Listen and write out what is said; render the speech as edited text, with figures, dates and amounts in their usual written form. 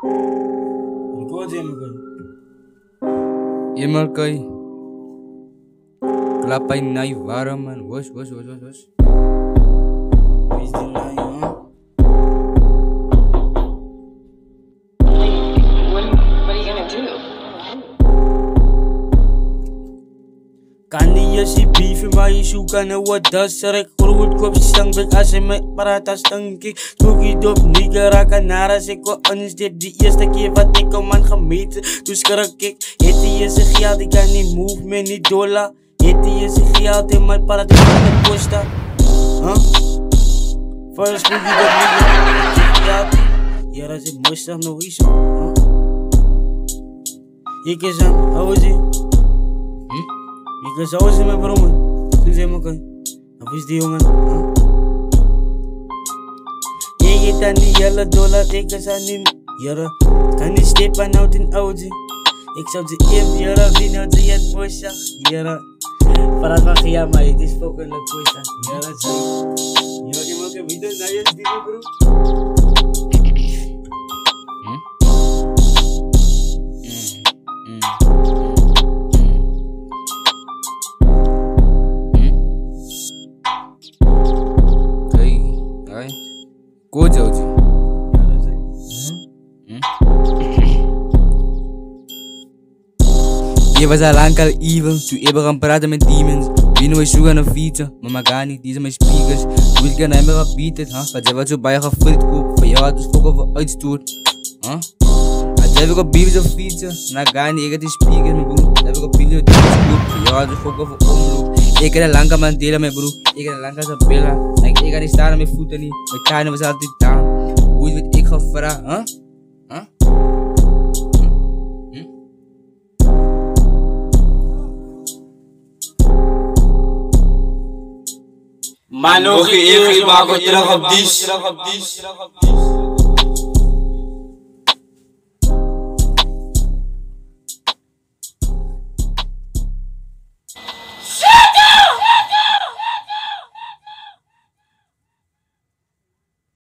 Record je me kan. Immer kai. Klapai nai warm man. Was. Is die nai, huh? What are you gonna do? Kani si beef may suka na wadas sarek kurut ko bisang bek ase me paratas tangki tuki dop nigara kanara se ko unstep die eerste keer wat ek om aan gemeet toe skrik ek het die se geld ek kan nie move me nie dollar het die se geld in my paratas met costa first boogie dop nigara yara se moestig nog iets ek is aan how is it Ik zou eens in mijn broer, toen zei me kan. Of is die jongen? Je gaat aan die jelle dollar, ik is aan die jaren. Kan niet steppen uit in Audi. Ik zou ze even jaren vinden uit die het bosje. Jaren. Para van Gia, maar het is fucking leuk bosje. Jaren zei. Je mag een video naar je sturen, bro. Go Joji. Je was al lang al evil, toen even gaan praten met demons. Wie nu is zoeken naar fietsen, maar mag gar niet, die zijn mijn speakers. Hoe ik kan hem weer beaten, wat jij wat zo bij je gevuld koop, van jou had dus ook over uitstoot. Als jij weer op bieven of fietsen, nou gar niet, ik heb die speakers mijn broer. Als jij weer op bieven of fietsen koop, van jou had dus ook over omloop. Ik heb een lange man delen met broer, ik heb een lange zijn billen. Ik ga niet staan aan mijn voeten niet, mijn tijden was altijd down. Hoe is het ik ga vragen, Mano, ik ga terug op die.